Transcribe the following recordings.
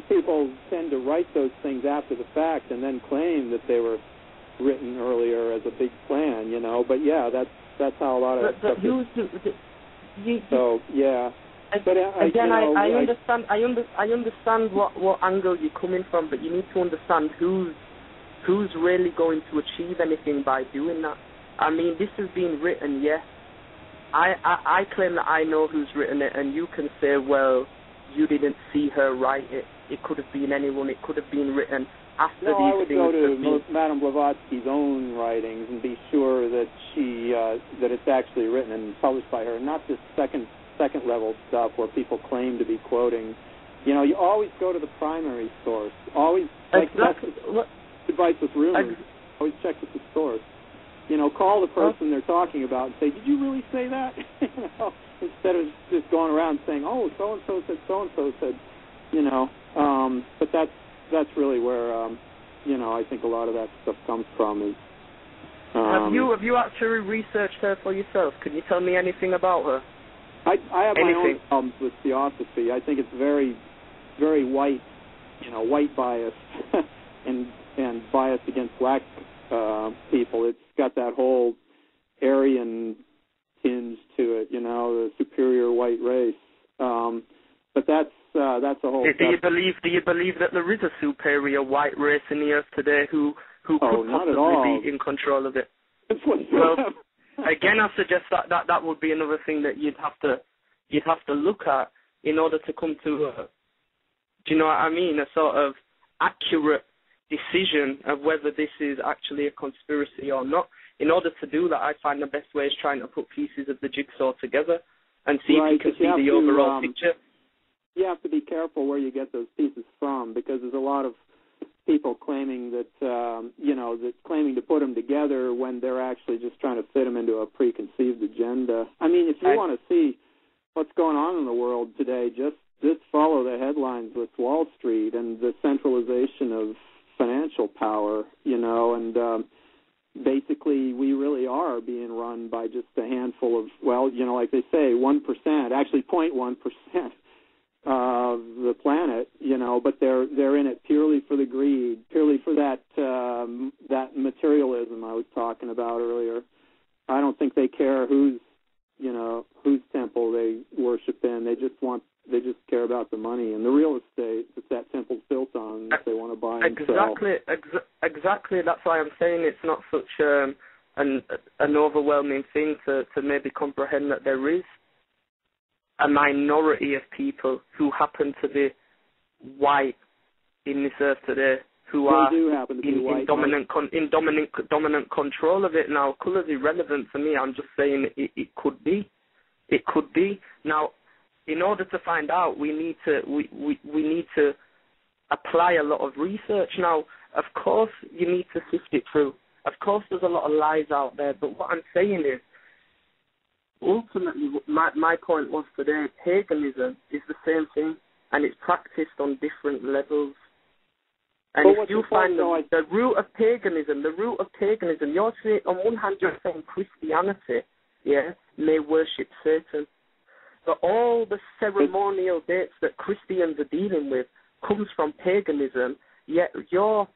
People tend to write those things after the fact and then claim that they were written earlier as a big plan, you know. But yeah, that's how a lot of that stuff is. So yeah. But again, I understand what angle you're coming from, but you need to understand who's really going to achieve anything by doing that. I mean, this has been written, yes. I claim that I know who's written it, and you can say, well, you didn't see her write it. It could have been anyone. It could have been written after these things. I would go to Madame Blavatsky's own writings and be sure that that it's actually written and published by her, not this second level stuff where people claim to be quoting. You know, you always go to the primary source. Always, exactly. That's advice with rumors. Always check with the source. You know, call the person they're talking about and say, "Did you really say that?" You know, instead of just going around saying, "Oh, so and so said," you know. But that's really where you know, I think a lot of that stuff comes from. Is have you actually researched her for yourself? Can you tell me anything about her? I have my own problems with theosophy. I think it's very, very white, you know, white bias and bias against black people. It's got that whole Aryan tinge to it, you know, the superior white race. But that's a whole. Do you believe that there is a superior white race in the earth today who could possibly be in control of it? Well, again, I suggest that would be another thing that you'd have to look at in order to come to do you know what I mean? A sort of accurate decision of whether this is actually a conspiracy or not. In order to do that, I find the best way is trying to put pieces of the jigsaw together and see if you can see the overall picture. You have to be careful where you get those pieces from, because there's a lot of people claiming that, you know, claiming to put them together when they're actually just trying to fit them into a preconceived agenda. I mean, if you want to see what's going on in the world today, just follow the headlines with Wall Street and the centralization of financial power, you know, and basically we really are being run by just a handful of, well, you know, like they say, 1%, actually 0.1%. Of the planet, you know, but they're in it purely for the greed, purely for that materialism I was talking about earlier. I don't think they care whose temple they worship in. They just care about the money and the real estate that temple's built on that they want to buy and sell. Exactly. That's why I'm saying it's not such an overwhelming thing to maybe comprehend that there is a minority of people who happen to be white in this earth today, who are in dominant control of it. Now, colour's irrelevant for me. I'm just saying it could be. It could be. Now, in order to find out, we need to apply a lot of research. Now, of course, you need to sift it through. Of course, there's a lot of lies out there, but what I'm saying is, ultimately, my point was today, paganism is the same thing, and it's practiced on different levels. And if you find the root of paganism, you're saying, on one hand, you're saying Christianity, may worship Satan. But all the ceremonial dates that Christians are dealing with comes from paganism, yet you're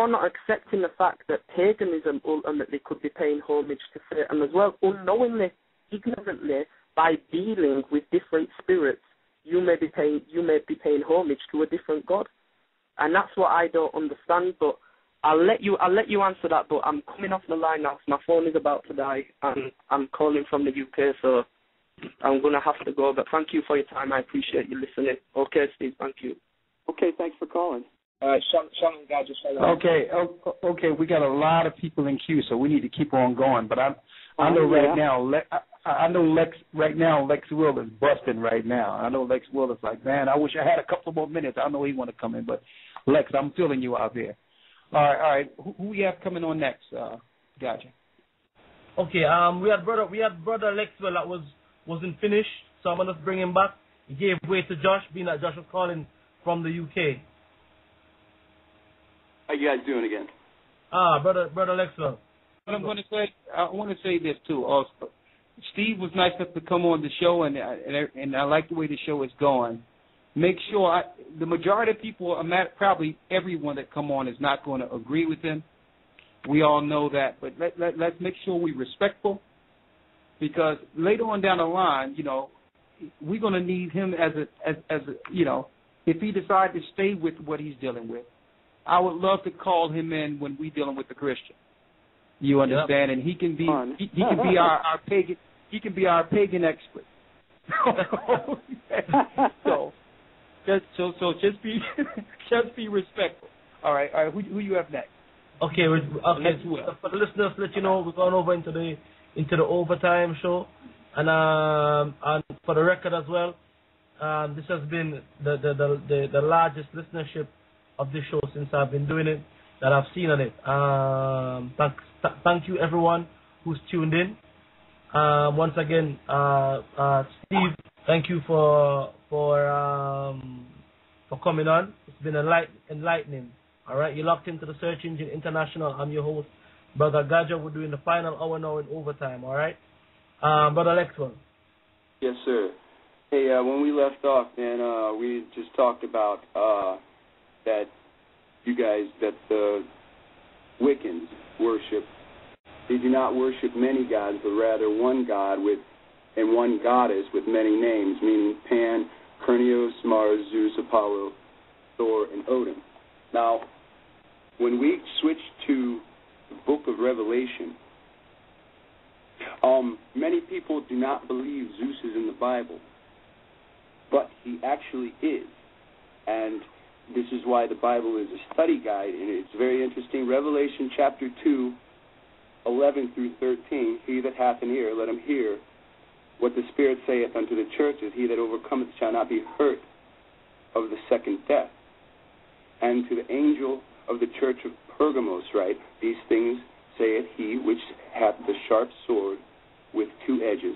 not accepting the fact that paganism ultimately could be paying homage to Satan as well. Unknowingly, ignorantly, by dealing with different spirits, you may be paying homage to a different god. And that's what I don't understand, but I'll let you answer that, but I'm coming off the line now. My phone is about to die, and I'm calling from the UK, so I'm going to have to go. But thank you for your time. I appreciate you listening. Okay, Steve, thank you. Okay, thanks for calling. All right, okay. We got a lot of people in queue, so we need to keep on going. But I know Lex Will is busting right now. I know Lex Will is like, man, I wish I had a couple more minutes. I know he want to come in, but Lex, I'm feeling you out there. All right. Who we have coming on next? Gotcha. Okay. We had brother Lex Will that wasn't finished, so I'm gonna bring him back. He gave way to Josh, being that Josh was calling from the UK. How you guys doing again? Brother Lexwell. What I'm going to say, I want to say this too. Also, Steve was nice enough to come on the show, and I like the way the show is going. make sure the majority of people, probably everyone that come on is not going to agree with him. We all know that, but let's make sure we're respectful, because later on down the line, we're going to need him as a if he decides to stay with what he's dealing with. I would love to call him in when we're dealing with the Christian. You understand? Yep. And he can be our pagan expert. So just be respectful. All right. Who you have next? Okay. For the listeners, let you know we're going over into the overtime show, and for the record as well, this has been the largest listenership of this show since I've been doing it that I've seen on it. Thank you everyone who's tuned in. Once again, Steve, thank you for coming on. It's been enlightening. All right, you locked into the Search Engine International. I'm your host, Brother Gocc. We're doing the final hour now in overtime. All right, Brother Lexwell. Yes, sir. Hey, when we left off, man, we just talked about that the Wiccans worship. They do not worship many gods, but rather one god and one goddess with many names, meaning Pan, Kronos, Mars, Zeus, Apollo, Thor, and Odin. Now, when we switch to the book of Revelation, many people do not believe Zeus is in the Bible, but he actually is. And this is why the Bible is a study guide, and it's very interesting. Revelation chapter 2, 11 through 13, he that hath an ear, let him hear what the Spirit saith unto the churches. He that overcometh shall not be hurt of the second death. And to the angel of the church of Pergamos write, these things saith he which hath the sharp sword with two edges.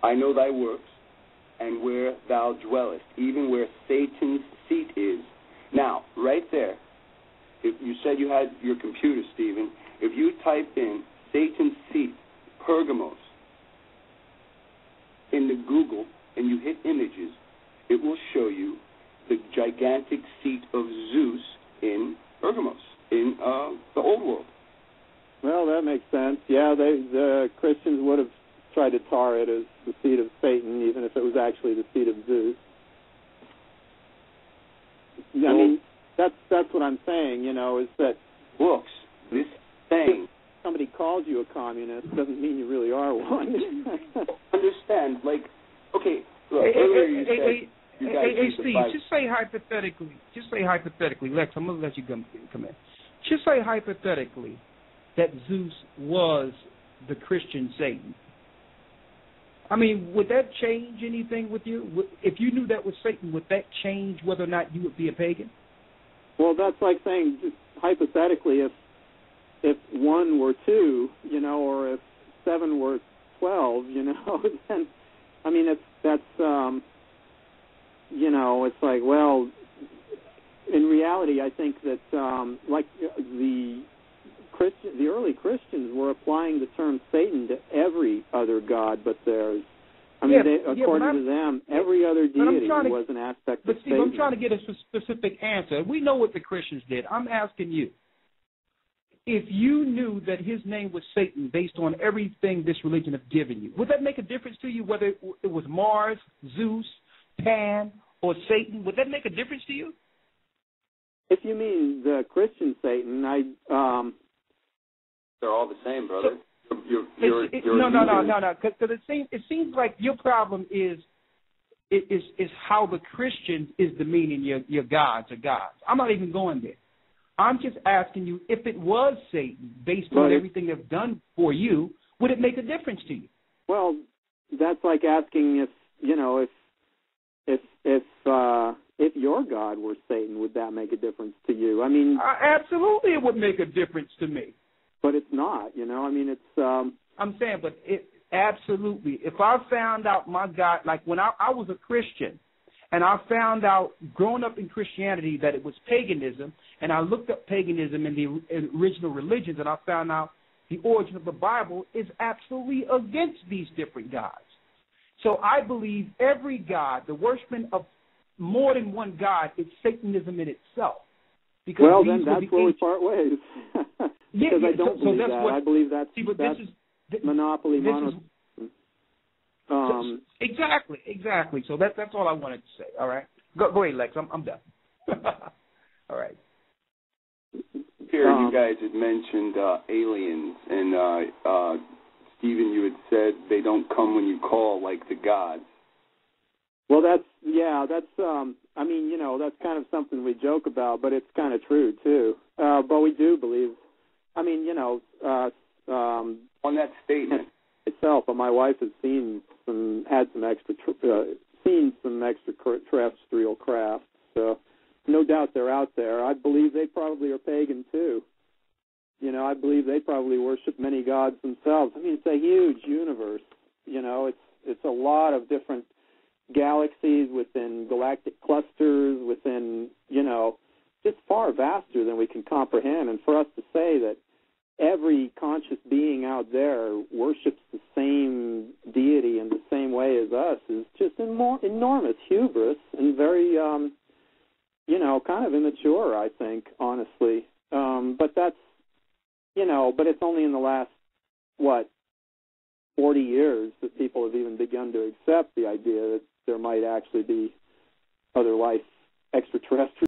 I know thy works, and where thou dwellest, even where Satan's seat is. Now, right there, if you said you had your computer, Stephen, if you type in Satan's seat, Pergamos, into Google, and you hit images, it will show you the gigantic seat of Zeus in Pergamos, in the old world. Well, that makes sense. Yeah, the Christians would have tried to tar it as the seat of Satan, even if it was actually the seat of Zeus. I mean, that's what I'm saying, is that books, this thing. Somebody calls you a communist doesn't mean you really are one. Understand, okay, look, earlier you said you guys use the Steve, Bible. Just say hypothetically, Lex, I'm going to let you come in. Just say hypothetically that Zeus was the Christian Satan. I mean, would that change anything with you? If you knew that was Satan, would that change whether or not you would be a pagan? Well, that's like saying, just hypothetically, if 1 were 2, or if 7 were 12, then, I mean, that's it's like, well, in reality, I think that, like the early Christians were applying the term Satan to every other god but theirs. I mean, according to them, every other deity was an aspect of Satan. But Steve, I'm trying to get a specific answer. We know what the Christians did. I'm asking you. If you knew that his name was Satan based on everything this religion has given you, would that make a difference to you whether it was Mars, Zeus, Pan, or Satan? Would that make a difference to you? If you mean the Christian Satan, they're all the same, brother. No. Because it seems like your problem is how the Christians is demeaning your gods or gods. I'm not even going there. I'm just asking you, if it was Satan, based on everything they've done for you, would it make a difference to you? Well, that's like asking if your God were Satan, would that make a difference to you? I mean, absolutely, it would make a difference to me. But it's not, I mean, it's. I'm saying, but it absolutely. If I found out my God, like when I was a Christian, and I found out growing up in Christianity that it was paganism, and I looked up paganism in the original religions, and I found out the origin of the Bible is absolutely against these different gods. So I believe every god, the worshipment of more than one God, it's Satanism in itself. Because well, then that's where we part ways. Because I don't believe that's that. What, I believe that's monopoly. Exactly. So that's all I wanted to say. All right. Go ahead, Lex. I'm done. All right. Here, you guys had mentioned aliens, and Stephen, you had said they don't come when you call like the gods. Well, that's I mean, you know, that's kind of something we joke about, but it's kind of true too. But we do believe. I mean, you know, on that statement itself, my wife has seen some extraterrestrial craft. So no doubt they're out there. I believe they probably are pagan too. You know, I believe they probably worship many gods themselves. I mean, it's a huge universe. You know, it's a lot of different galaxies within galactic clusters, within, you know, just far vaster than we can comprehend. And for us to say that every conscious being out there worships the same deity in the same way as us is just enormous hubris and very, you know, kind of immature, I think, honestly. But that's, you know, but it's only in the last, 40 years that people have even begun to accept the idea that there might actually be other life, extraterrestrial